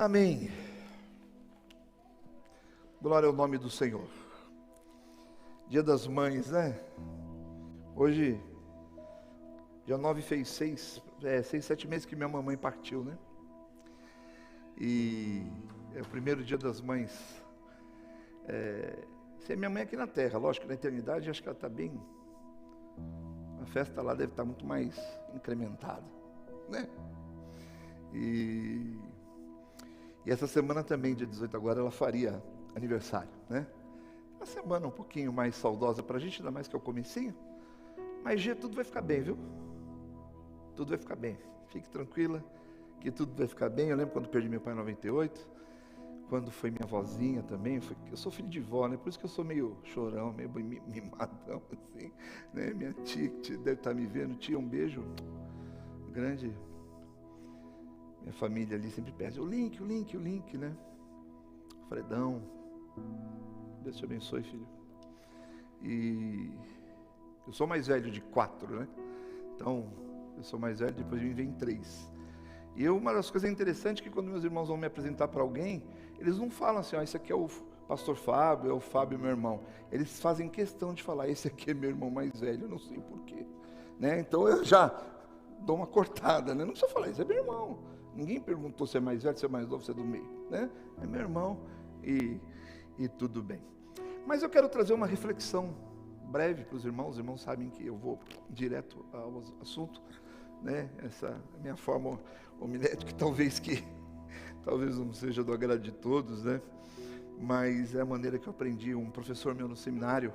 Amém. Glória ao nome do Senhor. Dia das Mães, né? Hoje, dia 9 fez 6, 7 meses que minha mamãe partiu, né? E é o primeiro dia das mães. Sem minha mãe aqui na terra, lógico, na eternidade, acho que ela está bem... A festa lá deve estar muito mais incrementada, né? E essa semana também, dia 18 agora, ela faria aniversário, né? Uma semana um pouquinho mais saudosa para a gente, ainda mais que é o comecinho. Mas, Gia, tudo vai ficar bem, viu? Tudo vai ficar bem. Fique tranquila, que tudo vai ficar bem. Eu lembro quando perdi meu pai em 98, quando foi minha vozinha também. Eu sou filho de vó, né? Por isso que eu sou meio chorão, meio mimadão, assim, né? Minha tia, que deve estar me vendo. Tia, um beijo grande. Minha família ali sempre pede o link, né? Fredão, Deus te abençoe, filho. E eu sou mais velho de 4, né? Então, eu sou mais velho, depois de mim vem 3. E uma das coisas interessantes é que quando meus irmãos vão me apresentar para alguém, eles não falam assim, esse aqui é o pastor Fábio, é o Fábio meu irmão. Eles fazem questão de falar, esse aqui é meu irmão mais velho, eu não sei porquê, né? Então eu já dou uma cortada, né? Não precisa falar, esse é meu irmão. Ninguém perguntou se é mais velho, se é mais novo, se é do meio, né? É meu irmão e tudo bem. Mas eu quero trazer uma reflexão breve para os irmãos sabem que eu vou direto ao assunto, né? Essa minha forma homilética, talvez não seja do agrado de todos, né? Mas é a maneira que eu aprendi. Um professor meu no seminário,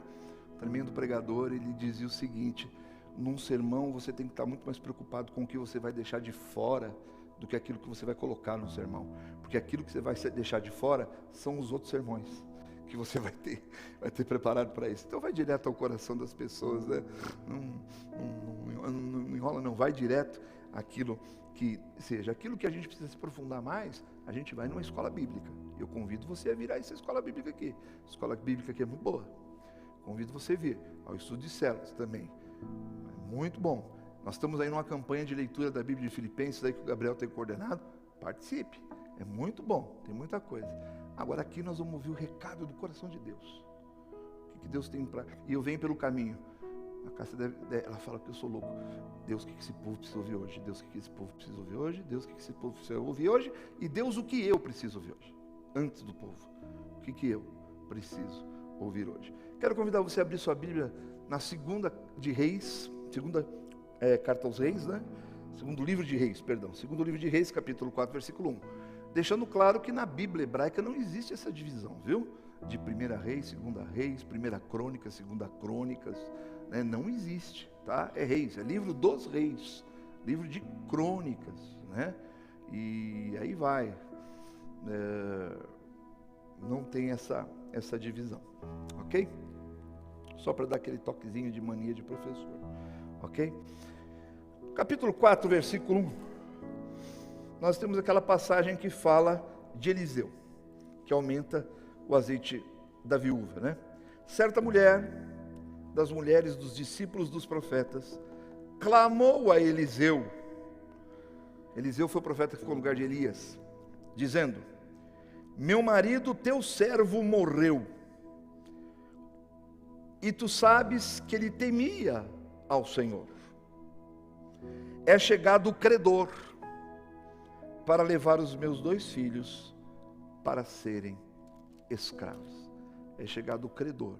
tremendo pregador, ele dizia o seguinte: num sermão você tem que estar muito mais preocupado com o que você vai deixar de fora do que aquilo que você vai colocar no sermão, porque aquilo que você vai deixar de fora são os outros sermões que você vai ter preparado para isso. Então vai direto ao coração das pessoas, né? Não enrola não, vai direto aquilo que seja, aquilo que a gente precisa se aprofundar mais, a gente vai numa escola bíblica. Eu convido você a vir a essa escola bíblica aqui. A escola bíblica aqui é muito boa. Convido você a vir ao estudo de células também. É muito bom. Nós estamos aí numa campanha de leitura da Bíblia de Filipenses, aí que o Gabriel tem coordenado. Participe, é muito bom, tem muita coisa. Agora aqui nós vamos ouvir o recado do coração de Deus. O que Deus tem para... E eu venho pelo caminho. A Cássia ela fala que eu sou louco. Deus, o que esse povo precisa ouvir hoje? Deus, o que esse povo precisa ouvir hoje? Deus, o que esse povo precisa ouvir hoje? E Deus, o que eu preciso ouvir hoje? Antes do povo. O que eu preciso ouvir hoje? Quero convidar você a abrir sua Bíblia na segunda de Reis, carta aos Reis, né? Segundo livro de Reis, capítulo 4, versículo 1. Deixando claro que na Bíblia hebraica não existe essa divisão, viu? De 1 Reis, 2 Reis, 1 Crônicas, 2 Crônicas, né? Não existe, tá? É Reis, é livro dos reis, livro de crônicas, né? E aí vai. Não tem essa divisão, ok? Só para dar aquele toquezinho de mania de professor, ok? Capítulo 4, versículo 1, nós temos aquela passagem que fala de Eliseu, que aumenta o azeite da viúva, né? Certa mulher, das mulheres dos discípulos dos profetas, clamou a Eliseu. Eliseu foi o profeta que ficou no lugar de Elias, dizendo: meu marido, teu servo, morreu, e tu sabes que ele temia ao Senhor. É chegado o credor para levar os meus 2 filhos para serem escravos. É chegado o credor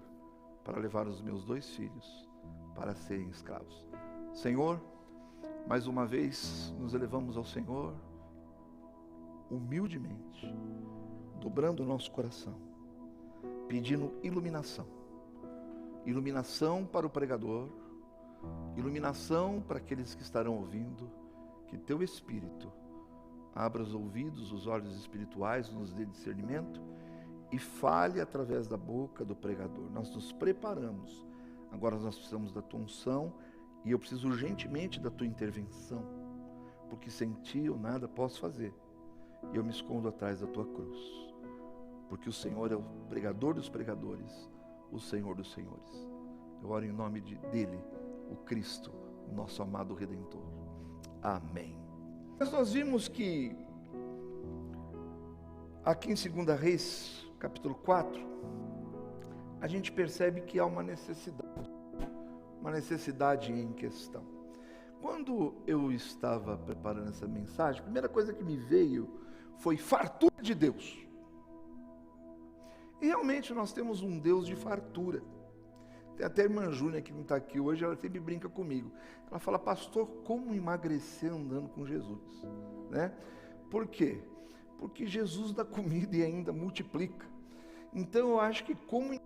para levar os meus 2 filhos para serem escravos. Senhor, mais uma vez nos elevamos ao Senhor, humildemente, dobrando o nosso coração, pedindo iluminação. Iluminação para o pregador, iluminação para aqueles que estarão ouvindo, que teu Espírito abra os ouvidos, os olhos espirituais, nos dê discernimento e fale através da boca do pregador. Nós nos preparamos, agora nós precisamos da tua unção e eu preciso urgentemente da tua intervenção, porque sem ti eu nada posso fazer e eu me escondo atrás da tua cruz, porque o Senhor é o pregador dos pregadores, o Senhor dos senhores. Eu oro em nome dele, o Cristo, o nosso amado Redentor. Amém. Mas nós vimos que aqui em 2 Reis, capítulo 4, a gente percebe que há uma necessidade em questão. Quando eu estava preparando essa mensagem, a primeira coisa que me veio foi fartura de Deus. E realmente nós temos um Deus de fartura. Tem até a irmã Júnia que não está aqui hoje, ela sempre brinca comigo. Ela fala, pastor, como emagrecer andando com Jesus? Né? Por quê? Porque Jesus dá comida e ainda multiplica. Então eu acho que como é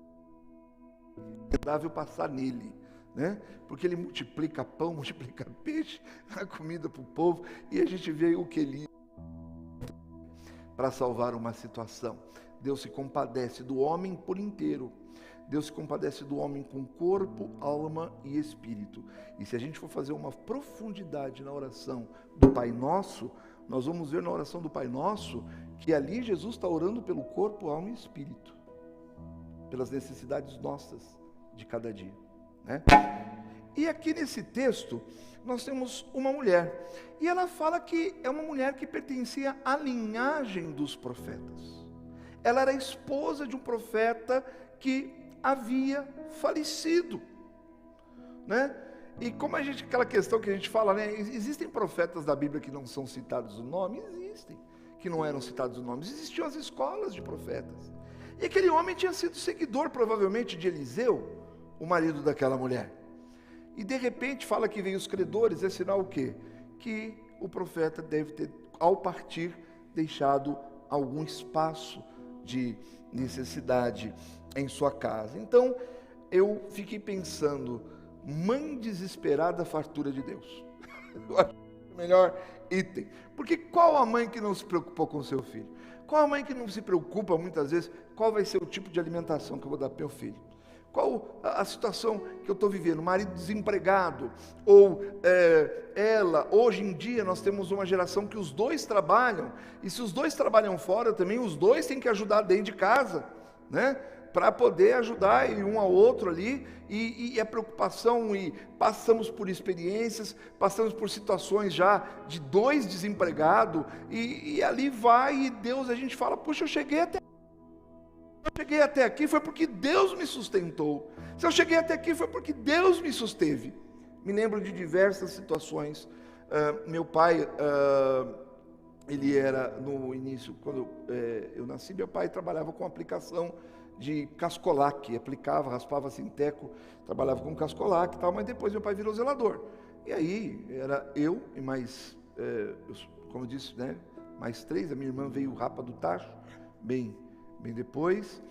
agradável passar nele, né? Porque ele multiplica pão, multiplica peixe, a comida para o povo, e a gente vê o que ele para salvar uma situação. Deus se compadece do homem por inteiro. Deus se compadece do homem com corpo, alma e espírito. E se a gente for fazer uma profundidade na oração do Pai Nosso, nós vamos ver na oração do Pai Nosso que ali Jesus está orando pelo corpo, alma e espírito, pelas necessidades nossas de cada dia, né? E aqui nesse texto nós temos uma mulher, e ela fala que é uma mulher que pertencia à linhagem dos profetas. Ela era esposa de um profeta que havia falecido, né? E como aquela questão que a gente fala, né? Existem profetas da Bíblia que não são citados o nome? Existem, que não eram citados o nome. Existiam as escolas de profetas. E aquele homem tinha sido seguidor, provavelmente, de Eliseu, o marido daquela mulher. E de repente fala que veio os credores, é sinal o quê? Que o profeta deve ter, ao partir, deixado algum espaço de necessidade em sua casa. Então, eu fiquei pensando, mãe desesperada, fartura de Deus. Eu acho o melhor item. Porque qual a mãe que não se preocupou com o seu filho? Qual a mãe que não se preocupa, muitas vezes, qual vai ser o tipo de alimentação que eu vou dar para o meu filho? Qual a situação que eu estou vivendo? Marido desempregado, ou ela, hoje em dia nós temos uma geração que os dois trabalham, e se os dois trabalham fora também, os dois têm que ajudar dentro de casa, né? Para poder ajudar um ao outro ali, e a preocupação, e passamos por experiências, passamos por situações já de dois desempregados, e ali vai, e Deus, a gente fala, puxa, eu cheguei até aqui foi porque Deus me sustentou. Se eu cheguei até aqui foi porque Deus me susteve. Me lembro de diversas situações. Meu pai, ele era no início, quando eu nasci, meu pai trabalhava com aplicação de cascolac, aplicava, raspava sinteco, trabalhava com cascolac e tal, mas depois meu pai virou zelador. E aí era eu e mais, como eu disse, né, mais 3, a minha irmã veio rapa do tacho, bem depois,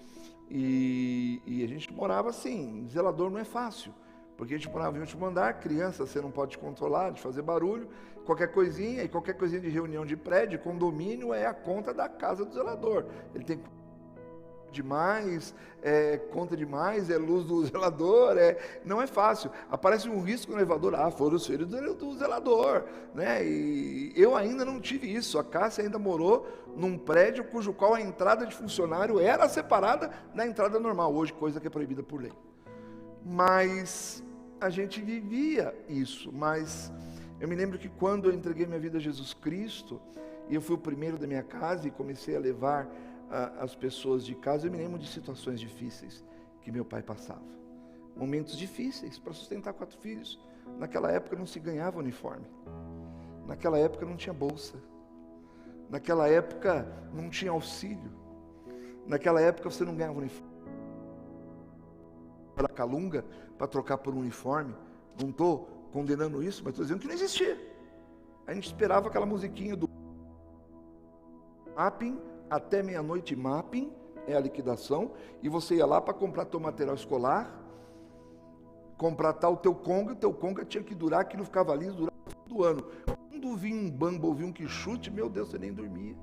e a gente morava assim. Zelador não é fácil, porque a gente morava em último andar, criança você não pode controlar, de fazer barulho, qualquer coisinha de reunião de prédio, condomínio é a conta da casa do zelador, ele tem demais, conta demais, é luz do zelador, não é fácil, aparece um risco no elevador, foram os filhos do zelador, né? E eu ainda não tive isso. A Cássia ainda morou num prédio cujo qual a entrada de funcionário era separada da entrada normal, hoje coisa que é proibida por lei, mas a gente vivia isso. Mas eu me lembro que quando eu entreguei minha vida a Jesus Cristo, e eu fui o primeiro da minha casa e comecei a levar as pessoas de casa, eu me lembro de situações difíceis que meu pai passava, momentos difíceis para sustentar 4 filhos. Naquela época não se ganhava uniforme, naquela época não tinha bolsa, naquela época não tinha auxílio, naquela época você não ganhava uniforme para calunga, para trocar por um uniforme. Não estou condenando isso, mas estou dizendo que não existia. A gente esperava aquela musiquinha do mapping, até meia-noite. Mapping é a liquidação, e você ia lá para comprar teu material escolar, comprar o teu conga tinha que durar, aquilo ficava liso, durava todo ano. Quando vinha um bambo, vinha um quichute, meu Deus, você nem dormia,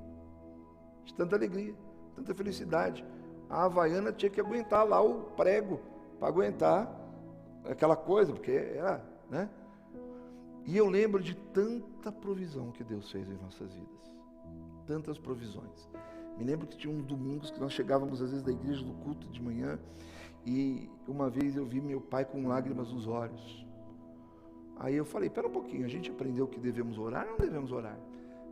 de tanta alegria, tanta felicidade. A Havaiana tinha que aguentar lá o prego, para aguentar aquela coisa, porque era, né? E eu lembro de tanta provisão que Deus fez em nossas vidas, tantas provisões. Me lembro que tinha uns domingos que nós chegávamos às vezes da igreja do culto de manhã, e uma vez eu vi meu pai com lágrimas nos olhos. Aí eu falei, espera um pouquinho, a gente aprendeu que devemos orar ou não devemos orar?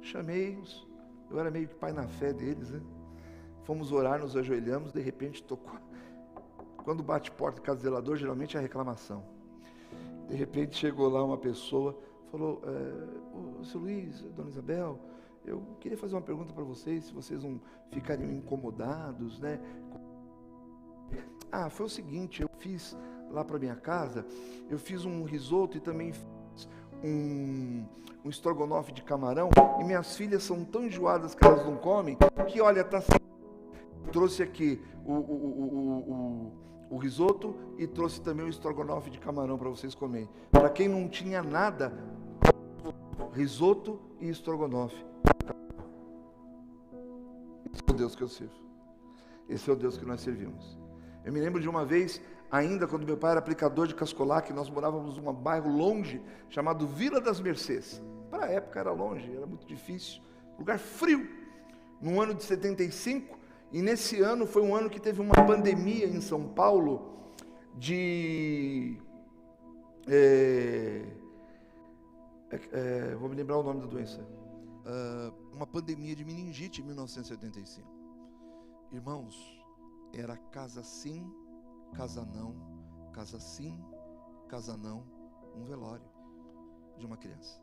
Chamei-os, eu era meio que pai na fé deles, né? fomos orar, nos ajoelhamos, de repente tocou. Quando bate porta de casa do zelador, geralmente é reclamação. De repente chegou lá uma pessoa, falou, seu Luiz, dona Isabel, eu queria fazer uma pergunta para vocês, se vocês não ficariam incomodados, né? Foi o seguinte, eu fiz lá para minha casa, eu fiz um risoto e também fiz um estrogonofe de camarão, e minhas filhas são tão enjoadas que elas não comem, que olha, trouxe aqui o risoto e trouxe também o estrogonofe de camarão para vocês comerem. Para quem não tinha nada, risoto e estrogonofe. Esse é o Deus que eu sirvo. Esse é o Deus que nós servimos. Eu me lembro de uma vez, ainda quando meu pai era aplicador de Cascolac, nós morávamos num bairro longe, chamado Vila das Mercês. Para a época era longe, era muito difícil. Lugar frio. No ano de 75, e nesse ano foi um ano que teve uma pandemia em São Paulo vou me lembrar o nome da doença. Uma pandemia de meningite em 1975. Irmãos, era casa sim, casa não, casa sim, casa não, um velório de uma criança.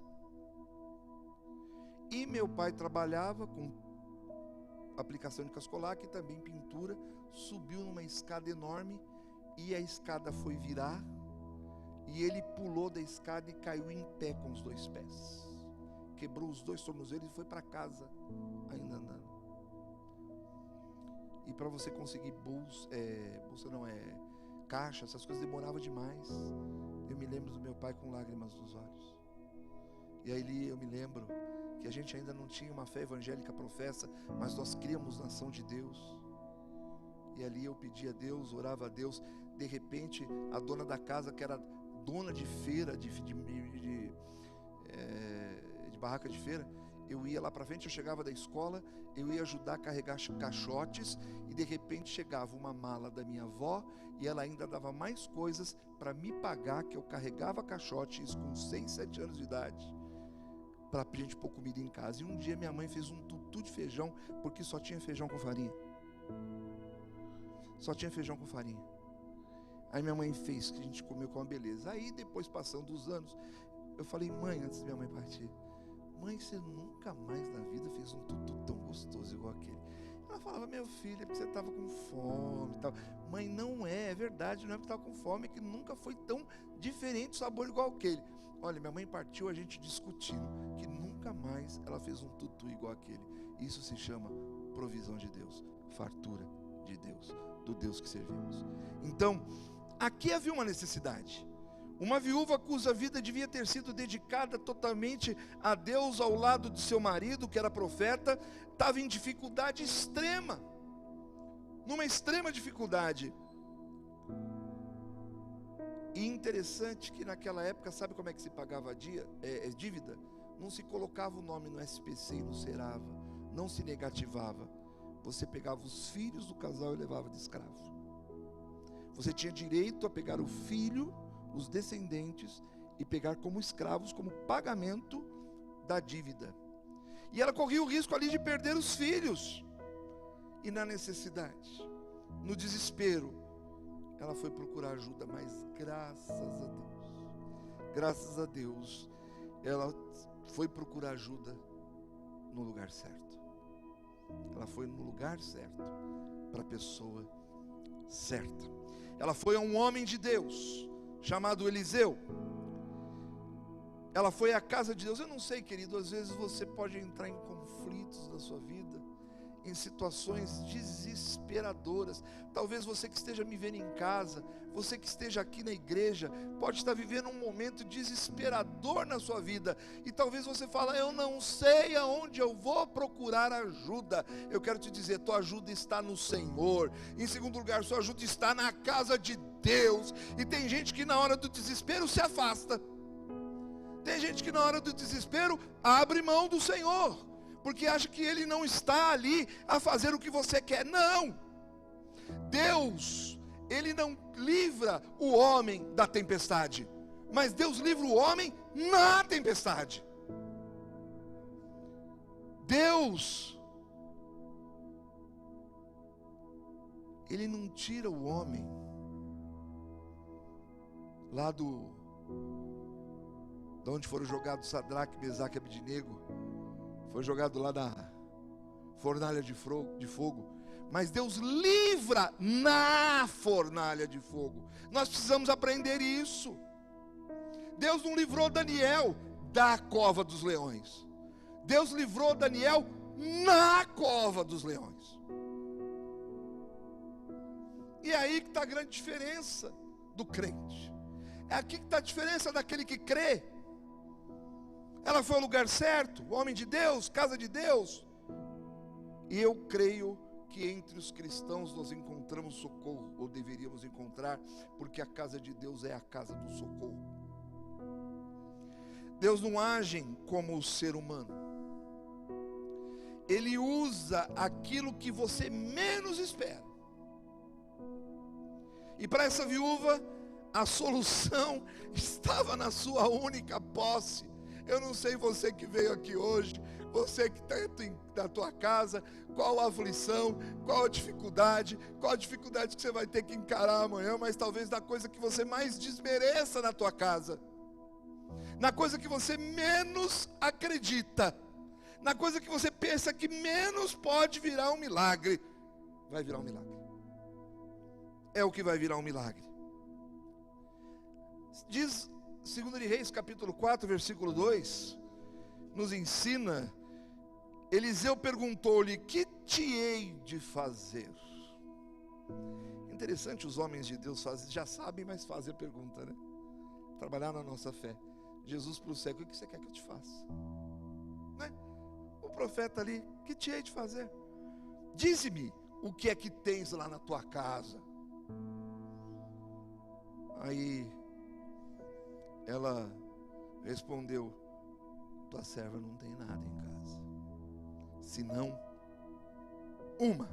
E meu pai trabalhava com aplicação de Cascolac e também pintura, subiu numa escada enorme e a escada foi virar e ele pulou da escada e caiu em pé com os 2 pés. Quebrou os 2 tornozelos e foi para casa ainda andando. E para você conseguir caixa, essas coisas demorava demais. Eu me lembro do meu pai com lágrimas nos olhos. E aí eu me lembro que a gente ainda não tinha uma fé evangélica professa, mas nós críamos na ação de Deus. E ali eu pedia a Deus, orava a Deus. De repente, a dona da casa, que era dona de feira, de barraca de feira, eu ia lá para frente, eu chegava da escola, eu ia ajudar a carregar caixotes, e de repente chegava uma mala da minha avó, e ela ainda dava mais coisas para me pagar, que eu carregava caixotes com 6, 7 anos de idade, para a gente pôr comida em casa. E um dia minha mãe fez um tutu de feijão, porque só tinha feijão com farinha. Só tinha feijão com farinha. Aí minha mãe fez, que a gente comeu com uma beleza. Aí depois, passando os anos, eu falei, mãe, antes de minha mãe partir, mãe, você nunca mais na vida fez um tutu tão gostoso igual aquele. Ela falava, meu filho, é porque você estava com fome e tal. Mãe, não é verdade, não é porque estava com fome, é que nunca foi tão diferente o sabor igual aquele. Olha, minha mãe partiu, a gente discutindo, que nunca mais ela fez um tutu igual aquele. Isso se chama provisão de Deus, fartura de Deus, do Deus que servimos. Então, aqui havia uma necessidade. Uma viúva cuja vida devia ter sido dedicada totalmente a Deus ao lado de seu marido, que era profeta, estava em dificuldade extrema, numa extrema dificuldade. E interessante que naquela época, sabe como é que se pagava a dívida? Não se colocava o nome no SPC e no Serava, não se negativava. Você pegava os filhos do casal e levava de escravo. Você tinha direito a pegar o filho, os descendentes, e pegar como escravos, como pagamento da dívida. E ela corria o risco ali de perder os filhos. E na necessidade, no desespero, ela foi procurar ajuda, mas graças a Deus, ela foi procurar ajuda no lugar certo. Ela foi no lugar certo, para a pessoa certa. Ela foi a um homem de Deus, chamado Eliseu. Ela foi à casa de Deus. Eu não sei, querido, às vezes você pode entrar em conflitos na sua vida, em situações desesperadoras. Talvez você que esteja me vendo em casa, você que esteja aqui na igreja, pode estar vivendo um momento desesperador na sua vida, e talvez você fale, eu não sei aonde eu vou procurar ajuda. Eu quero te dizer, tua ajuda está no Senhor. Em segundo lugar, sua ajuda está na casa de Deus. E tem gente que na hora do desespero se afasta. Tem gente que na hora do desespero abre mão do Senhor, porque acha que Ele não está ali a fazer o que você quer. Não! Deus, Ele não livra o homem da tempestade, mas Deus livra o homem na tempestade. Deus Ele não tira o homem lá de onde foram jogados Sadraque, Mesaque e Abednego. Foi jogado lá na fornalha de fogo. Mas Deus livra na fornalha de fogo. Nós precisamos aprender isso. Deus não livrou Daniel da cova dos leões. Deus livrou Daniel na cova dos leões. E é aí que está a grande diferença do crente. É aqui que está a diferença daquele que crê. Ela foi ao lugar certo, homem de Deus, casa de Deus. E eu creio que entre os cristãos nós encontramos socorro, ou deveríamos encontrar, porque a casa de Deus é a casa do socorro. Deus não age como o ser humano. Ele usa aquilo que você menos espera. E para essa viúva, a solução estava na sua única posse. Eu não sei você que veio aqui hoje, você que está na tua casa, qual a aflição, qual a dificuldade que você vai ter que encarar amanhã, mas talvez da coisa que você mais desmereça na tua casa, na coisa que você menos acredita, na coisa que você pensa que menos pode virar um milagre, vai virar um milagre. É o que vai virar um milagre. Diz 2 Reis capítulo 4, versículo 2, nos ensina, Eliseu perguntou-lhe, que te hei de fazer? Interessante, os homens de Deus já sabem, mas fazem a pergunta, né? Trabalhar na nossa fé. Jesus para o cego, o que você quer que eu te faça? Né? O profeta ali, que te hei de fazer? Dize-me o que é que tens lá na tua casa. Aí ela respondeu, tua serva não tem nada em casa, senão uma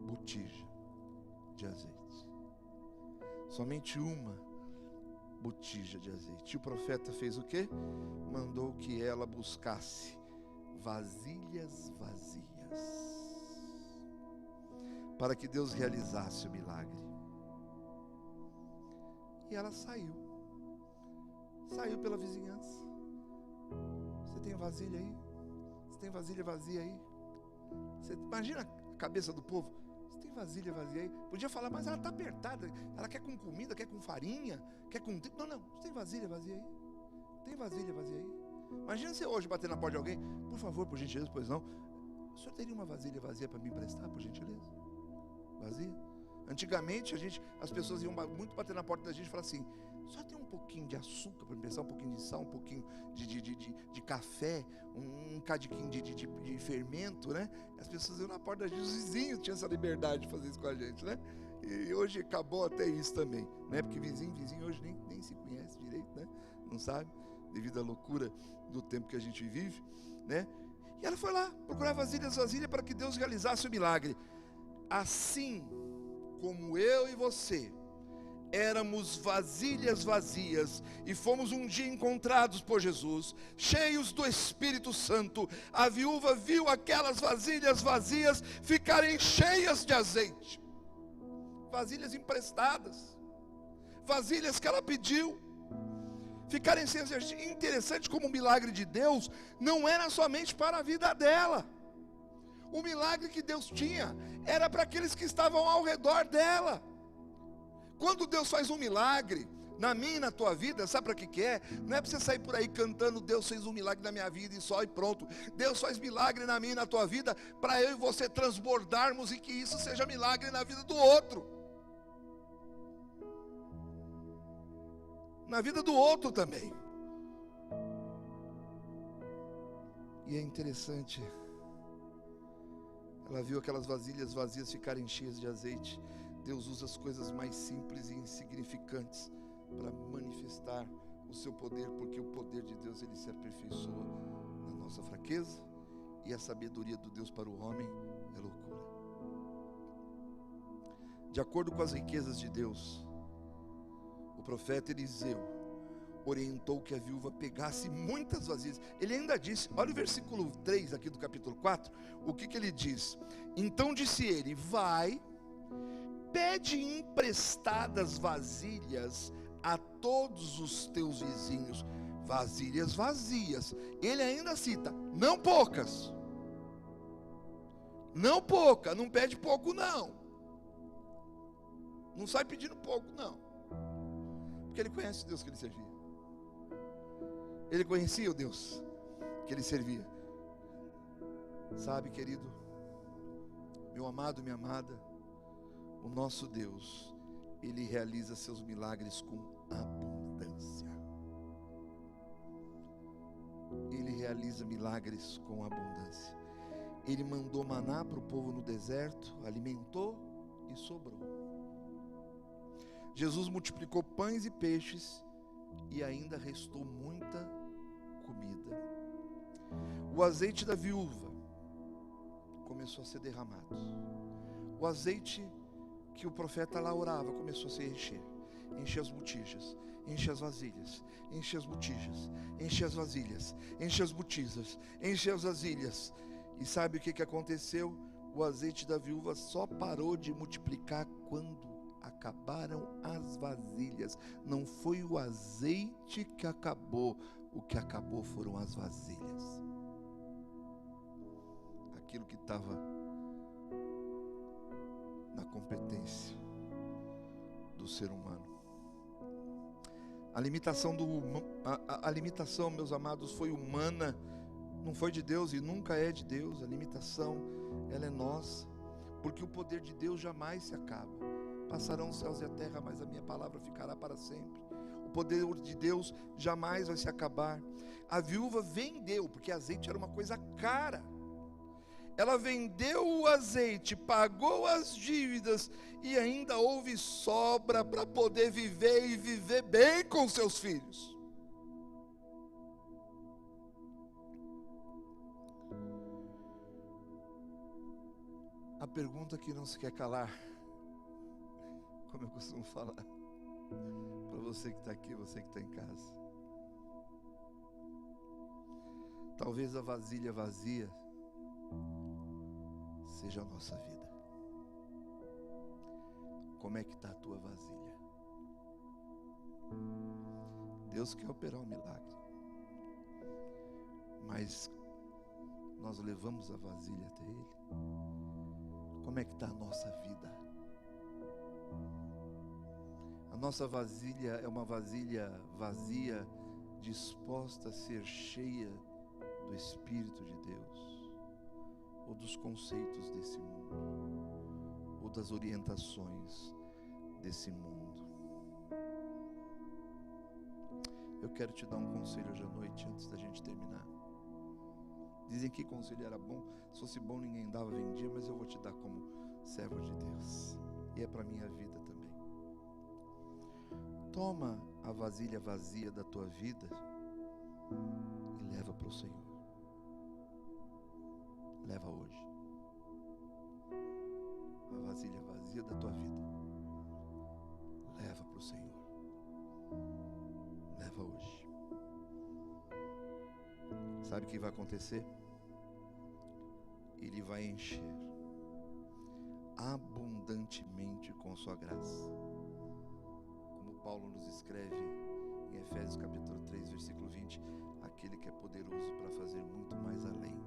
botija de azeite. Somente uma botija de azeite. E o profeta fez o quê? Mandou que ela buscasse vasilhas vazias, para que Deus realizasse o milagre. E ela saiu pela vizinhança. Você tem vasilha aí? Você tem vasilha vazia aí? Você imagina a cabeça do povo. Você tem vasilha vazia aí? Podia falar, mas ela está apertada. Ela quer com comida, quer com farinha, quer com... Não, você tem vasilha vazia aí? Tem vasilha vazia aí? Imagina você hoje bater na porta de alguém. Por favor, por gentileza, pois não. O senhor teria uma vasilha vazia para me emprestar, por gentileza? Vazia? Antigamente as pessoas iam muito bater na porta da gente e falar assim, só tem um pouquinho de açúcar para me pensar, um pouquinho de sal, um pouquinho de café, um cadiquinho de fermento, né? As pessoas iam na porta da gente, os vizinhos tinham essa liberdade de fazer isso com a gente, né? E hoje acabou até isso também, né? Porque vizinho hoje nem se conhece direito, né? Não sabe, devido à loucura do tempo que a gente vive, né? E ela foi lá procurar vasilhas para que Deus realizasse o milagre. Assim como eu e você éramos vasilhas vazias e fomos um dia encontrados por Jesus, cheios do Espírito Santo, a viúva viu aquelas vasilhas vazias ficarem cheias de azeite, vasilhas emprestadas, vasilhas que ela pediu, ficarem cheias de azeite. Interessante como o milagre de Deus não era somente para a vida dela. O milagre que Deus tinha era para aqueles que estavam ao redor dela. Quando Deus faz um milagre na minha e na tua vida, sabe para que é? Não é para você sair por aí cantando, Deus fez um milagre na minha vida e só e pronto. Deus faz milagre na minha e na tua vida para eu e você transbordarmos e que isso seja milagre na vida do outro. Na vida do outro também. E é interessante, ela viu aquelas vasilhas vazias ficarem cheias de azeite. Deus usa as coisas mais simples e insignificantes para manifestar o seu poder, porque o poder de Deus ele se aperfeiçoa na nossa fraqueza, e a sabedoria do Deus para o homem é loucura. De acordo com as riquezas de Deus, o profeta Eliseu orientou que a viúva pegasse muitas vasilhas. Ele ainda disse, olha o versículo 3 aqui do capítulo 4, o que ele diz? Então disse ele: vai, pede emprestadas vasilhas a todos os teus vizinhos, vasilhas vazias. Ele ainda cita, não poucas. Não pouca, não pede pouco não. Não sai pedindo pouco não. Porque ele conhece o Deus que ele servia. Ele conhecia o Deus que ele servia. Sabe, querido, meu amado, minha amada, o nosso Deus, Ele realiza seus milagres com abundância. Ele realiza milagres com abundância. Ele mandou maná para o povo no deserto, alimentou e sobrou. Jesus multiplicou pães e peixes e ainda restou muita comida. O azeite da viúva começou a ser derramado. O azeite que o profeta lá orava começou a se encher. Enche as botijas, enche as vasilhas, enche as botijas, enche as vasilhas, enche as botijas, enche as vasilhas. E sabe o que aconteceu? O azeite da viúva só parou de multiplicar quando acabaram as vasilhas. Não foi o azeite que acabou, o que acabou foram as vasilhas. Aquilo que estava na competência do ser humano. A limitação, a limitação, meus amados, foi humana, não foi de Deus e nunca é de Deus. A limitação, ela é nossa, porque o poder de Deus jamais se acaba. Passarão os céus e a terra, mas a minha palavra ficará para sempre. O poder de Deus jamais vai se acabar. A viúva vendeu, porque azeite era uma coisa cara. Ela vendeu o azeite, pagou as dívidas e ainda houve sobra para poder viver e viver bem com seus filhos. A pergunta que não se quer calar, como eu costumo falar, para você que está aqui, você que está em casa. Talvez a vasilha vazia seja a nossa vida. Como é que está a tua vasilha? Deus quer operar um milagre, mas nós levamos a vasilha até Ele. Como é que está a nossa vida? A nossa vasilha é uma vasilha vazia, disposta a ser cheia do Espírito de Deus, ou dos conceitos desse mundo, ou das orientações desse mundo. Eu quero te dar um conselho hoje à noite, antes da gente terminar. Dizem que conselho era bom, se fosse bom ninguém dava, vendia, mas eu vou te dar como servo de Deus, e é para a minha vida também. Toma a vasilha vazia da tua vida e leva para o Senhor. Leva hoje a vasilha vazia da tua vida. Leva para o Senhor. Leva hoje. Sabe o que vai acontecer? Ele vai encher abundantemente com sua graça. Como Paulo nos escreve em Efésios capítulo 3, versículo 20, aquele que é poderoso para fazer muito mais além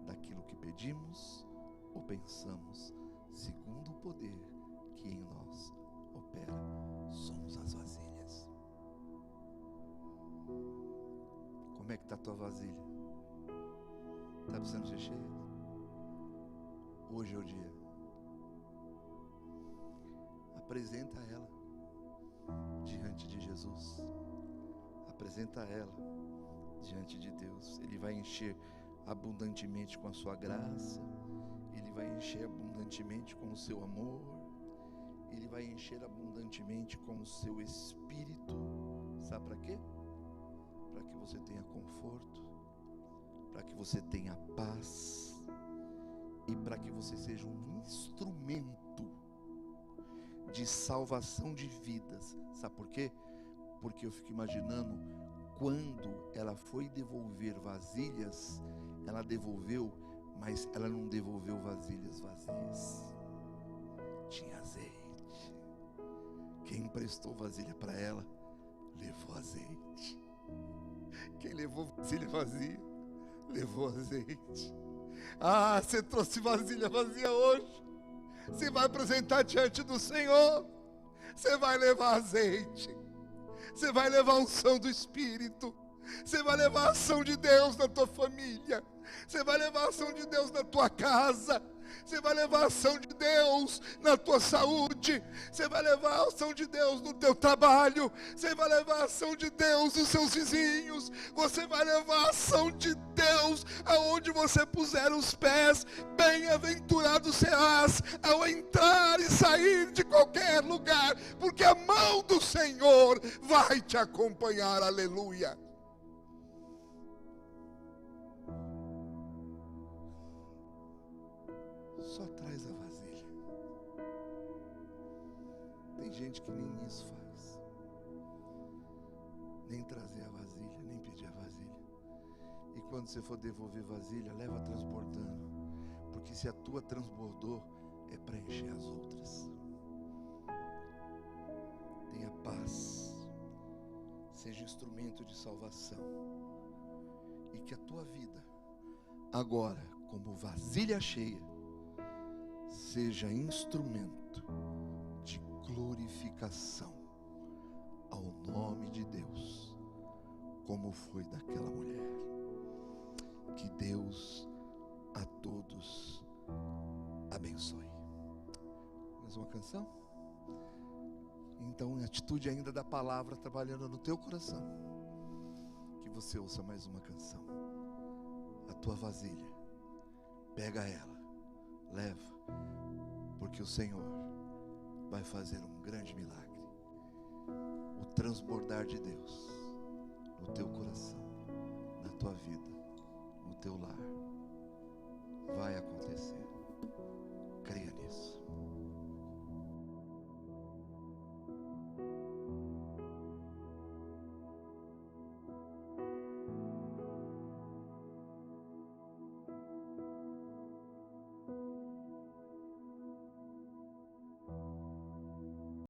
daquilo que pedimos ou pensamos, segundo o poder que em nós opera. Somos as vasilhas. Como é que está a tua vasilha? Está precisando ser cheia? Hoje é o dia. Apresenta ela diante de Jesus. Apresenta ela diante de Deus. Ele vai encher abundantemente com a sua graça. Ele vai encher abundantemente com o seu amor. Ele vai encher abundantemente com o seu Espírito. Sabe para quê? Para que você tenha conforto, para que você tenha paz e para que você seja um instrumento de salvação de vidas. Sabe por quê? porque eu fico imaginando, quando ela foi devolver vasilhas, ela devolveu, mas ela não devolveu vasilhas vazias. Tinha azeite. Quem emprestou vasilha para ela, levou azeite. Quem levou vasilha vazia, levou azeite. Ah, você trouxe vasilha vazia hoje. Você vai apresentar diante do Senhor. Você vai levar azeite. Você vai levar a unção do Espírito. Você vai levar a ação de Deus na tua família. Você vai levar a ação de Deus na tua casa. Você vai levar a ação de Deus na tua saúde. Você vai levar a ação de Deus no teu trabalho. Você vai levar a ação de Deus nos seus vizinhos. Você vai levar a ação de Deus aonde você puser os pés. Bem-aventurado serás ao entrar e sair de qualquer lugar, porque a mão do Senhor vai te acompanhar. Aleluia. Só traz a vasilha. Tem gente que nem isso faz. Nem trazer a vasilha, nem pedir a vasilha. E quando você for devolver vasilha, leva transbordando. Porque se a tua transbordou, é para encher as outras. Tenha paz. Seja instrumento de salvação. E que a tua vida, agora, como vasilha cheia, seja instrumento de glorificação ao nome de Deus, como foi daquela mulher. Que Deus a todos abençoe. Mais uma canção? Então, em atitude ainda da palavra trabalhando no teu coração, que você ouça mais uma canção. A tua vasilha, pega ela, leva, porque o Senhor vai fazer um grande milagre. O transbordar de Deus no teu coração, na tua vida, no teu lar, vai acontecer.